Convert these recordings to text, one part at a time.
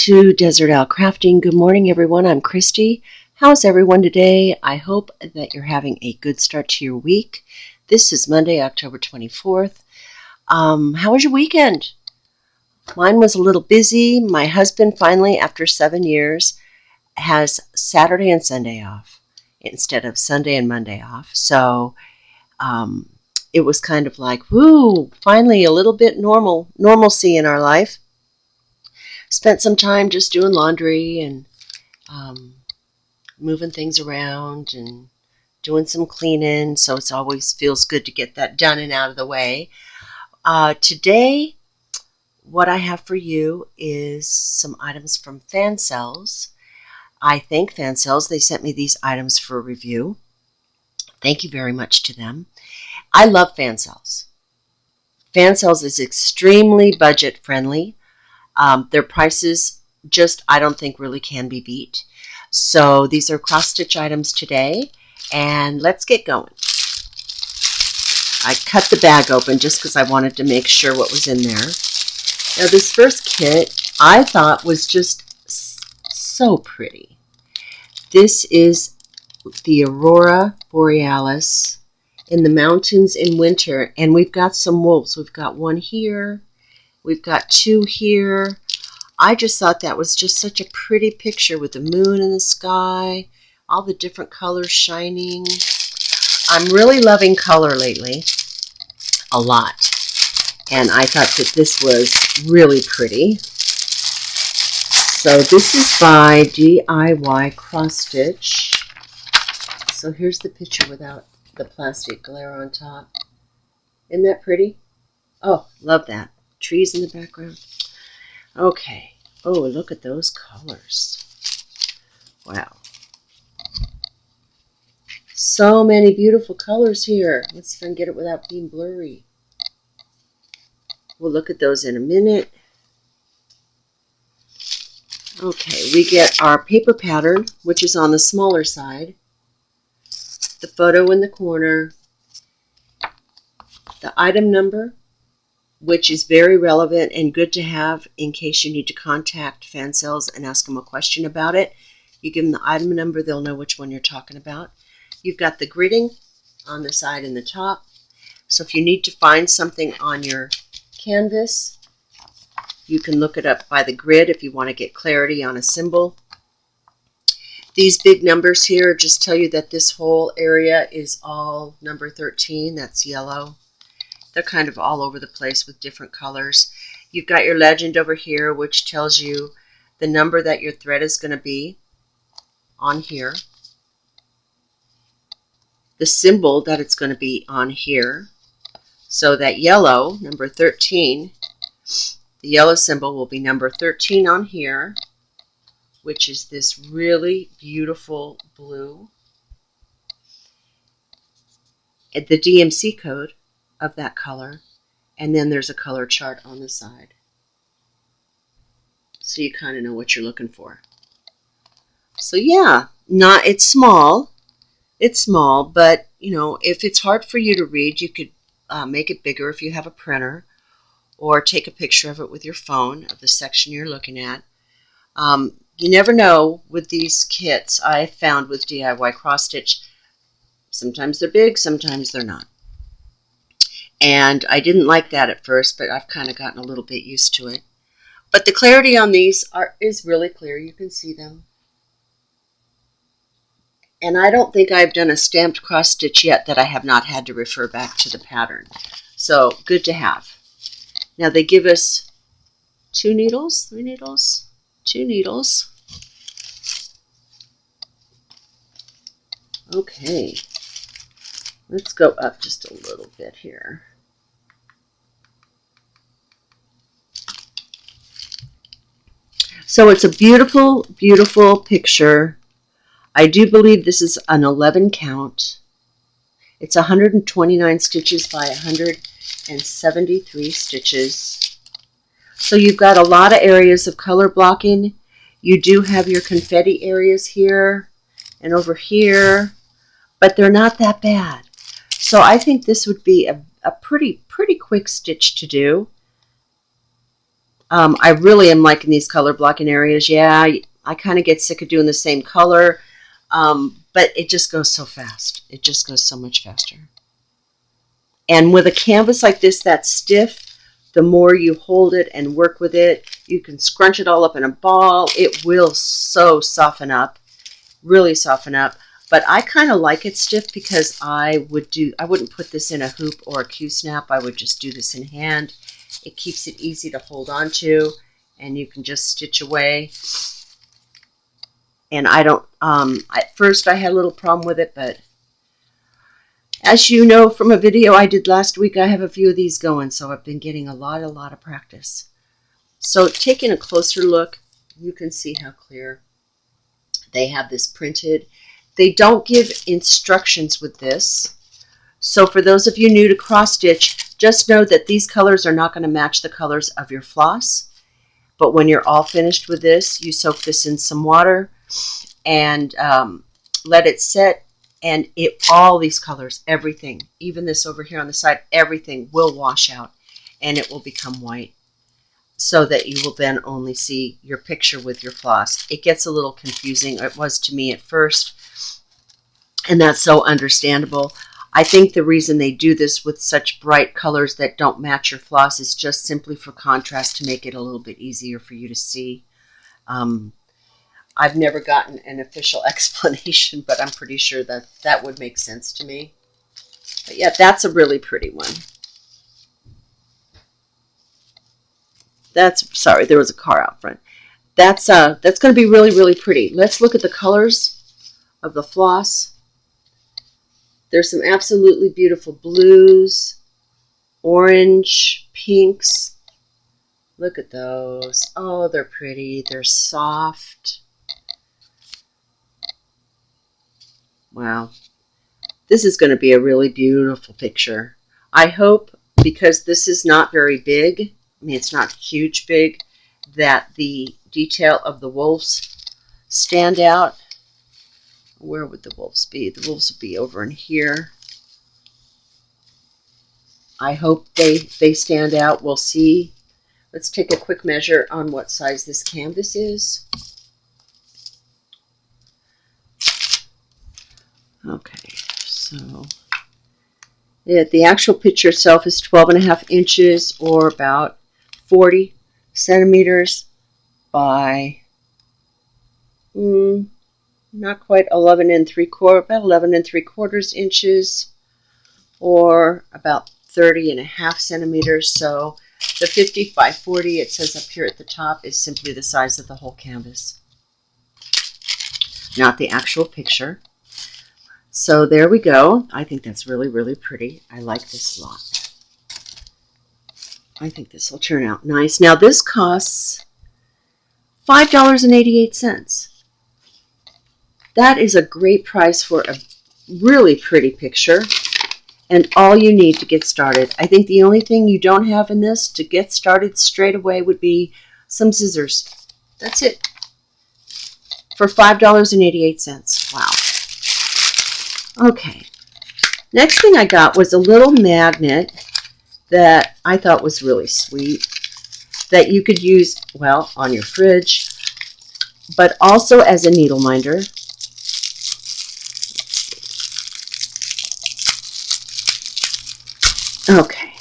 to Desert Owl Crafting. Good morning, everyone. I'm Christy. How's everyone today? I hope that you're having a good start to your week. This is Monday, October 24th. How was your weekend? Mine was a little busy. My husband finally, after 7 years, has Saturday and Sunday off instead of Sunday and Monday off. So it was kind of like, woo, finally a little bit normalcy in our life. Spent some time just doing laundry and moving things around and doing some cleaning, so it always feels good to get that done and out of the way. Today, what I have for you is some items from Fansells. I thank Fansells. They sent me these items for review. Thank you very much to them. I love Fansells. Fansells is extremely budget friendly. Their prices just, I don't think, really can be beat. So these are cross-stitch items today, and let's get going. I cut the bag open just because I wanted to make sure what was in there. Now this first kit I thought was just so pretty. This is the Aurora Borealis in the mountains in winter, and we've got some wolves. We've got one here. We've got two here. I just thought that was just such a pretty picture with the moon in the sky, all the different colors shining. I'm really loving color lately, a lot. And I thought that this was really pretty. So this is by DIYCrafts. So here's the picture without the plastic glare on top. Isn't that pretty? Oh, love that. Trees in the background. Okay. Oh, look at those colors. Wow. So many beautiful colors here. Let's see if I can get it without being blurry. We'll look at those in a minute. Okay, we get our paper pattern, which is on the smaller side. The photo in the corner. The item number, which is very relevant and good to have in case you need to contact Fansells and ask them a question about it. You give them the item number, they'll know which one you're talking about. You've got the gridding on the side and the top. So if you need to find something on your canvas, you can look it up by the grid if you want to get clarity on a symbol. These big numbers here just tell you that this whole area is all number 13. That's yellow. They're kind of all over the place with different colors. You've got your legend over here, which tells you the number that your thread is going to be on here. The symbol that it's going to be on here. So that yellow, number 13, the yellow symbol will be number 13 on here, which is this really beautiful blue. And the DMC code of that color, and then there's a color chart on the side, so you kind of know what you're looking for. So yeah, it's small, but you know, if it's hard for you to read, you could make it bigger if you have a printer, or take a picture of it with your phone of the section you're looking at. You never know with these kits. I found with DIY CrossStitch, sometimes they're big, sometimes they're not. And I didn't like that at first, but I've kind of gotten a little bit used to it. But the clarity on these is really clear. You can see them. And I don't think I've done a stamped cross stitch yet that I have not had to refer back to the pattern. So good to have. Now they give us 2 needles, 3 needles, 2 needles. Okay. Let's go up just a little bit here. So it's a beautiful, beautiful picture. I do believe this is an 11 count. It's 129 stitches by 173 stitches. So you've got a lot of areas of color blocking. You do have your confetti areas here and over here, but they're not that bad. So I think this would be a pretty quick stitch to do. I really am liking these color blocking areas. Yeah, I kind of get sick of doing the same color, but it just goes so fast. It just goes so much faster. And with a canvas like this that's stiff, the more you hold it and work with it, you can scrunch it all up in a ball. It will so soften up, really soften up. But I kind of like it stiff because I wouldn't put this in a hoop or a Q-snap. I would just do this in hand. It keeps it easy to hold on to, and you can just stitch away. And I don't, at first I had a little problem with it, but as you know from a video I did last week, I have a few of these going, so I've been getting a lot of practice. So taking a closer look, you can see how clear they have this printed. They don't give instructions with this. So for those of you new to cross stitch, just know that these colors are not going to match the colors of your floss. But when you're all finished with this, you soak this in some water and let it set. And all these colors, everything, even this over here on the side, everything will wash out and it will become white, so that you will then only see your picture with your floss. It gets a little confusing. It was to me at first, and that's so understandable. I think the reason they do this with such bright colors that don't match your floss is just simply for contrast, to make it a little bit easier for you to see. I've never gotten an official explanation, but I'm pretty sure that that would make sense to me. But yeah, that's a really pretty one. Sorry, there was a car out front. That's going to be really pretty. Let's look at the colors of the floss. There's some absolutely beautiful blues, orange, pinks. Look at those. Oh, they're pretty. They're soft. Wow. This is going to be a really beautiful picture. I hope, because this is not very big, I mean, it's not huge big, that the detail of the wolves stand out. Where would the wolves be? The wolves would be over in here. I hope they stand out. We'll see. Let's take a quick measure on what size this canvas is. Okay, so the actual picture itself is 12.5 inches, or about 40 centimeters by not quite 11 3/4, about 11 3/4 inches, or about 30.5 centimeters. So the 50 by 40 it says up here at the top is simply the size of the whole canvas, not the actual picture. So there we go. I think that's really pretty. I like this a lot. I think this will turn out nice. Now this costs $5.88. That is a great price for a really pretty picture, and all you need to get started. I think the only thing you don't have in this to get started straight away would be some scissors. That's it. For $5.88. Wow. Okay. Next thing I got was a little magnet that I thought was really sweet, that you could use, well, on your fridge, but also as a needle minder. Okay.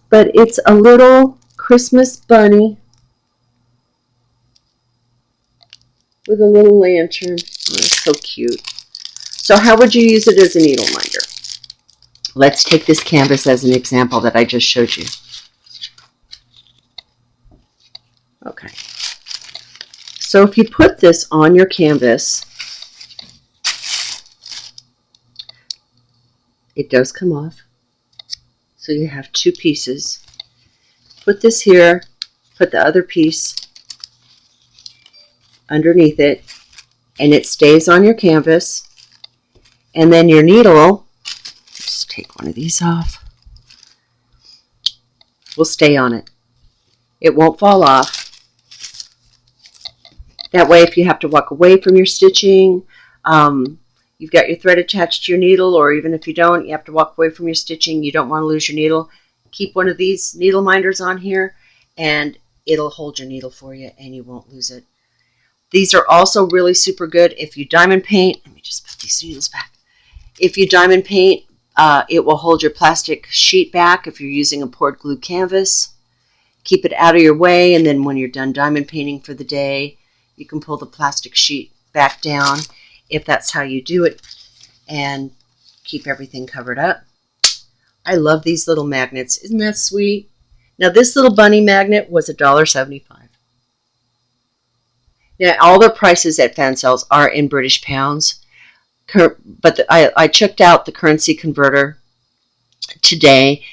But it's a little Christmas bunny with a little lantern. Oh, it's so cute. So how would you use it as a needle minder? Let's take this canvas as an example that I just showed you. Okay. So if you put this on your canvas, it does come off. So you have two pieces. Put this here, put the other piece underneath it, and it stays on your canvas. And then your needle, just take one of these off, will stay on it. It won't fall off. That way, if you have to walk away from your stitching, you've got your thread attached to your needle, or even if you don't, you have to walk away from your stitching, you don't want to lose your needle, keep one of these needle minders on here, and it'll hold your needle for you and you won't lose it. These are also really super good if you diamond paint. Let me just put these needles back. If you diamond paint, it will hold your plastic sheet back if you're using a poured glue canvas. Keep it out of your way, and then when you're done diamond painting for the day, you can pull the plastic sheet back down if that's how you do it, and keep everything covered up. I love these little magnets. Isn't that sweet? Now this little bunny magnet was $1.75. Now all the prices at Fansells are in British pounds, but I checked out the currency converter today,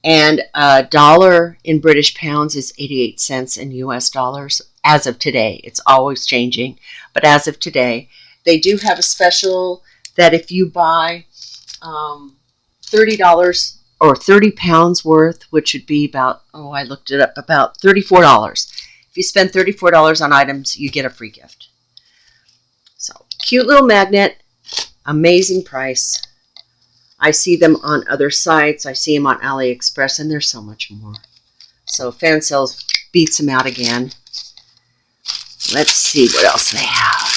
and $1 in British pounds is 88 cents in US dollars as of today. It's always changing, but as of today, they do have a special that if you buy $30 or 30 pounds worth, which would be about, I looked it up, about $34. If you spend $34 on items, you get a free gift. So, cute little magnet, amazing price. I see them on other sites. I see them on AliExpress, and there's so much more. So Fansells beats them out again. Let's see what else they have.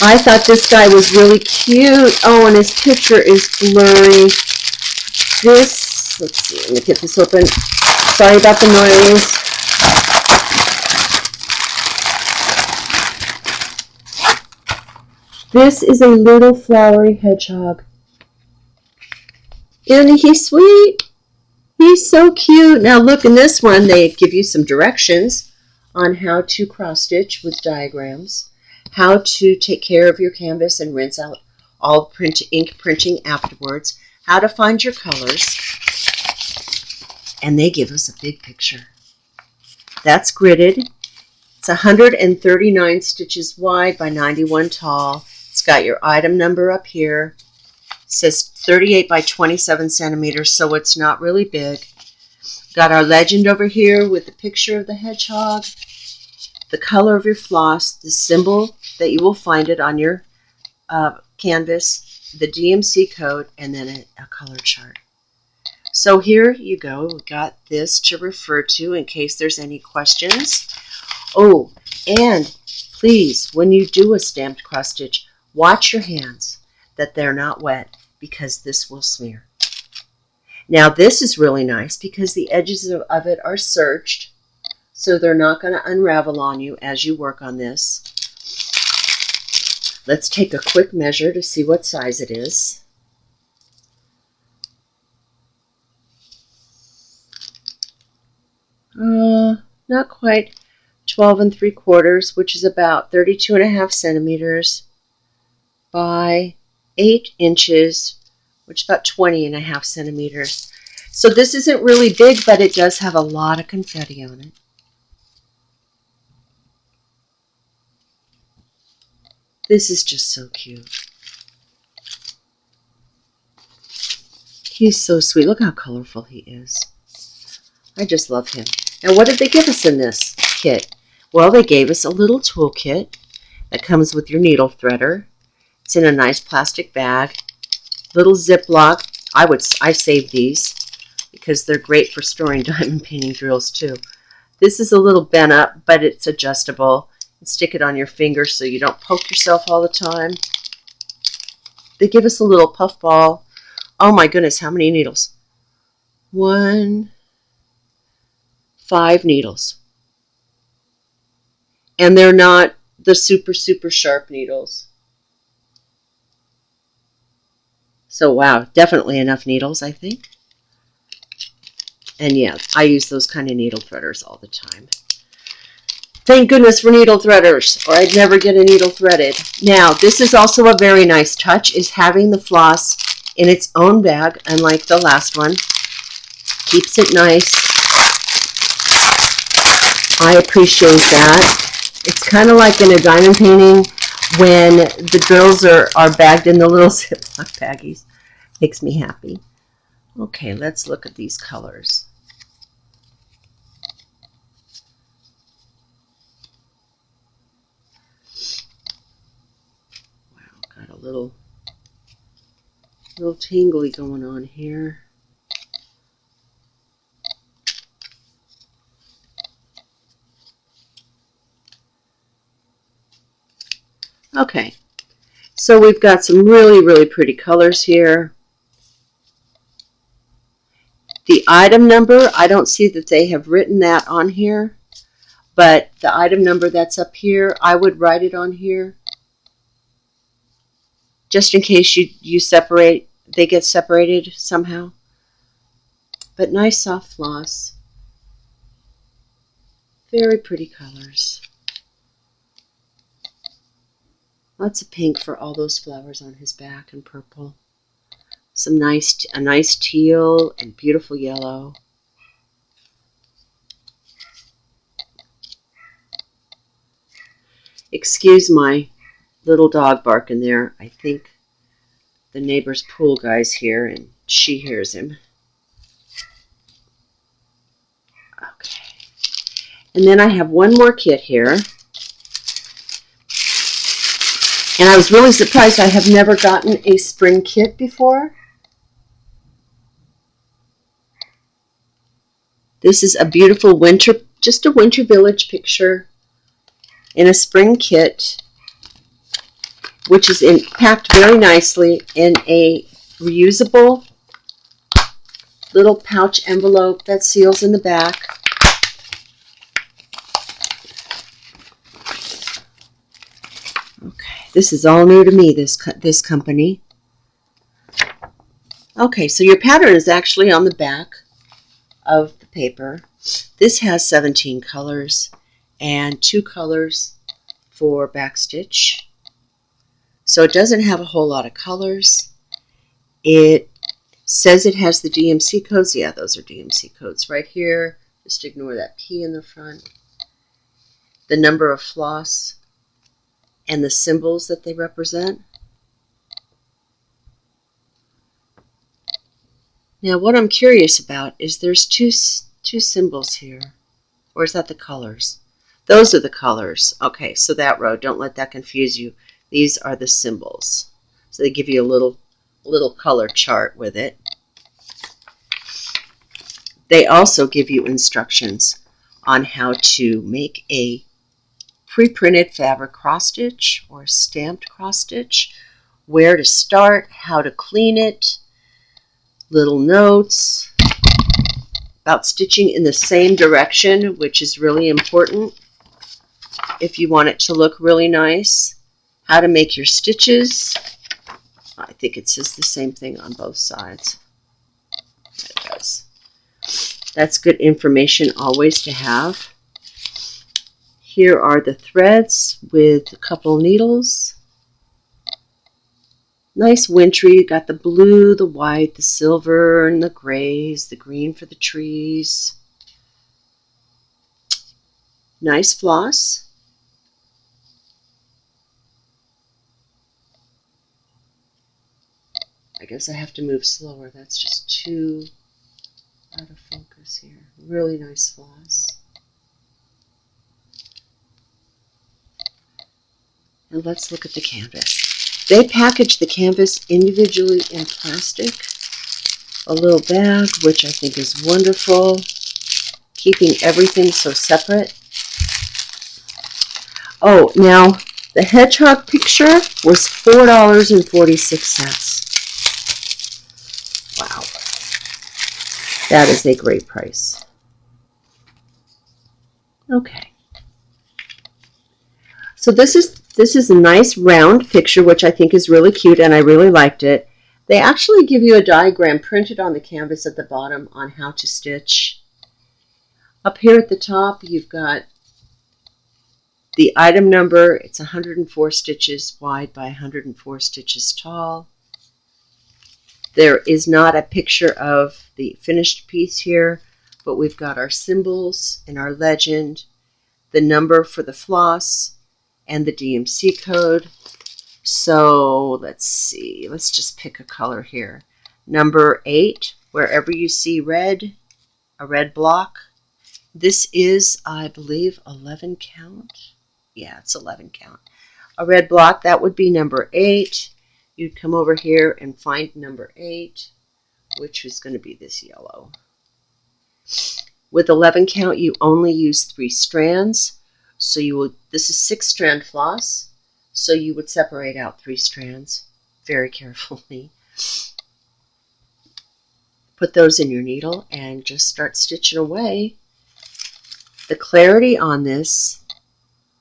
I thought this guy was really cute. Oh, and his picture is blurry. This, let's see, let me get this open. Sorry about the noise. This is a little flowery hedgehog. Isn't he sweet? He's so cute. Now look, in this one, they give you some directions on how to cross-stitch with diagrams, how to take care of your canvas and rinse out all ink printing afterwards, how to find your colors, and they give us a big picture. That's gridded. It's 139 stitches wide by 91 tall. It's got your item number up here. It says 38 by 27 centimeters, so it's not really big. Got our legend over here with the picture of the hedgehog, the color of your floss, the symbol that you will find it on your canvas, the DMC code, and then a color chart. So here you go. We got this to refer to in case there's any questions. Oh, and please, when you do a stamped cross stitch, watch your hands that they're not wet because this will smear. Now this is really nice because the edges of it are serged, so they're not going to unravel on you as you work on this. Let's take a quick measure to see what size it is. Not quite 12 3/4, which is about 32.5 centimeters by 8 inches, which is about 20.5 centimeters. So this isn't really big, but it does have a lot of confetti on it. This is just so cute. He's so sweet. Look how colorful he is. I just love him. And what did they give us in this kit? Well, they gave us a little toolkit that comes with your needle threader. It's in a nice plastic bag. Little Ziploc. I saved these because they're great for storing diamond painting drills too. This is a little bent up, but it's adjustable. And stick it on your finger so you don't poke yourself all the time. They give us a little puff ball. Oh my goodness, how many needles? 5 needles. And they're not the super, super sharp needles. So wow, definitely enough needles, I think. And yeah, I use those kind of needle threaders all the time. Thank goodness for needle threaders, or I'd never get a needle threaded. Now, this is also a very nice touch, is having the floss in its own bag, unlike the last one. Keeps it nice. I appreciate that. It's kind of like in a diamond painting when the drills are bagged in the little Ziploc baggies. Makes me happy. Okay, let's look at these colors. Wow, got a little tingly going on here. Okay, so we've got some really, really pretty colors here. The item number, I don't see that they have written that on here, but the item number that's up here, I would write it on here, just in case you separate, they get separated somehow. But nice soft floss. Very pretty colors. Lots of pink for all those flowers on his back and purple. A nice teal and beautiful yellow. Excuse my little dog barking there. I think the neighbor's pool guy's here and she hears him. Okay. And then I have one more kit here. And I was really surprised. I have never gotten a spring kit before. This is a beautiful winter, just a winter village picture in a spring kit, which is packed very nicely in a reusable little pouch envelope that seals in the back. Okay, this is all new to me, this company. Okay, so your pattern is actually on the back of the paper. This has 17 colors and 2 colors for backstitch. So it doesn't have a whole lot of colors. It says it has the DMC codes. Yeah, those are DMC codes right here. Just ignore that P in the front. The number of floss and the symbols that they represent. Now what I'm curious about is there's two symbols here. Or is that the colors? Those are the colors. Okay, so that row, don't let that confuse you. These are the symbols. So they give you a little color chart with it. They also give you instructions on how to make a pre-printed fabric cross-stitch or stamped cross-stitch, where to start, how to clean it, little notes about stitching in the same direction, which is really important if you want it to look really nice, how to make your stitches. I think it says the same thing on both sides. It does. That's good information always to have. Here are the threads with a couple needles. Nice wintry. Got the blue, the white, the silver, and the grays, the green for the trees. Nice floss. I guess I have to move slower. That's just too out of focus here. Really nice floss. And let's look at the canvas. They package the canvas individually in plastic. A little bag, which I think is wonderful. Keeping everything so separate. Oh, now the hedgehog picture was $4.46. Wow. That is a great price. Okay. So this is a nice round picture, which I think is really cute, and I really liked it. They actually give you a diagram printed on the canvas at the bottom on how to stitch. Up here at the top, you've got the item number. It's 104 stitches wide by 104 stitches tall. There is not a picture of the finished piece here, but we've got our symbols and our legend, the number for the floss, and the DMC code. So let's see, let's just pick a color here. Number 8, wherever you see red, a red block. This is, I believe, 11 count. Yeah, it's 11 count. A red block, that would be number 8. You'd come over here and find number 8, which is going to be this yellow. With 11 count, you only use 3 strands. So this is 6-strand floss. So you would separate out 3 strands very carefully. Put those in your needle and just start stitching away. The clarity on this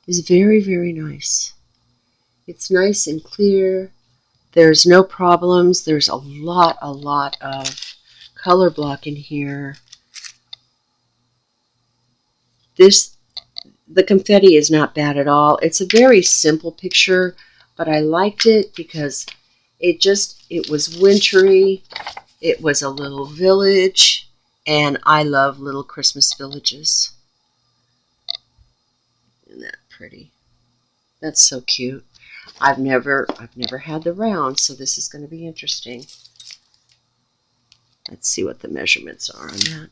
is very, very nice. It's nice and clear. There's no problems. There's a lot of color block in here. The confetti is not bad at all. It's a very simple picture, but I liked it because it was wintry. It was a little village, and I love little Christmas villages. Isn't that pretty? That's so cute. I've never had the round, so this is going to be interesting. Let's see what the measurements are on that.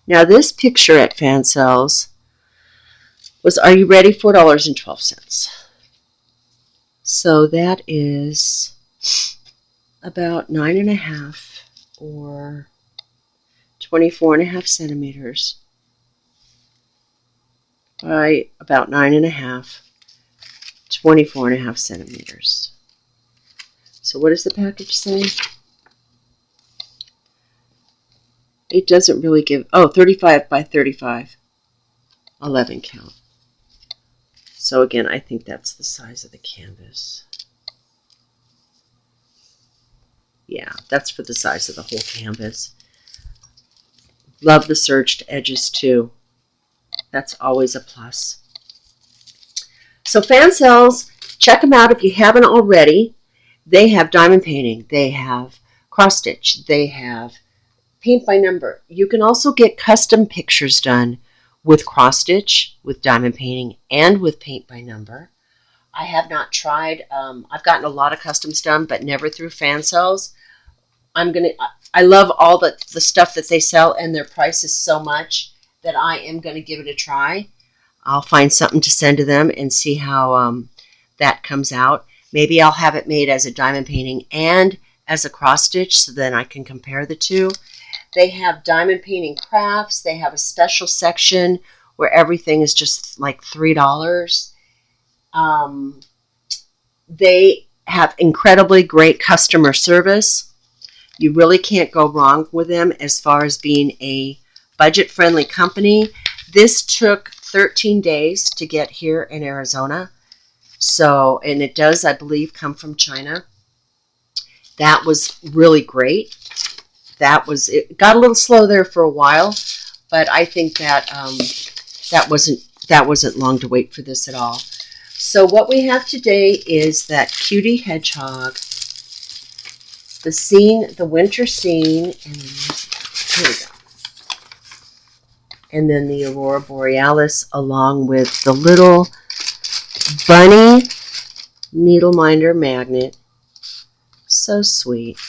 Now this picture at Fansells was, are you ready? $4.12. So that is about 9.5 or 24.5 centimeters by about 9.5, 24.5 centimeters. So what does the package say? It doesn't really give, 35 by 35, 11 count. So again, I think that's the size of the canvas. Yeah, that's for the size of the whole canvas. Love the serged edges too. That's always a plus. So Fansells, check them out if you haven't already. They have diamond painting. They have cross-stitch. They have paint by number. You can also get custom pictures done with cross-stitch, with diamond painting, and with paint by number. I have not tried. I've gotten a lot of customs done, but never through Fansells. I love all the stuff that they sell, and their price is so much that I am going to give it a try. I'll find something to send to them and see how that comes out. Maybe I'll have it made as a diamond painting and as a cross-stitch, so then I can compare the two. They have diamond painting crafts. They have a special section where everything is just like $3. They have incredibly great customer service. You really can't go wrong with them as far as being a budget-friendly company. This took 13 days to get here in Arizona. So, and it does, I believe, come from China. That was really great. It got a little slow there for a while, but I think that that wasn't long to wait for this at all. So what we have today is that cutie hedgehog, the scene, the winter scene, and here we go. And then the Aurora Borealis along with the little bunny needle minder magnet. So sweet.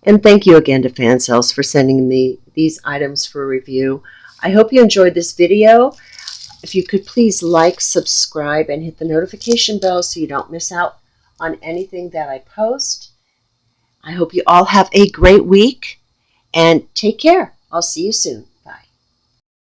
And thank you again to Fansells for sending me these items for review. I hope you enjoyed this video. If you could please like, subscribe, and hit the notification bell so you don't miss out on anything that I post. I hope you all have a great week, and take care. I'll see you soon.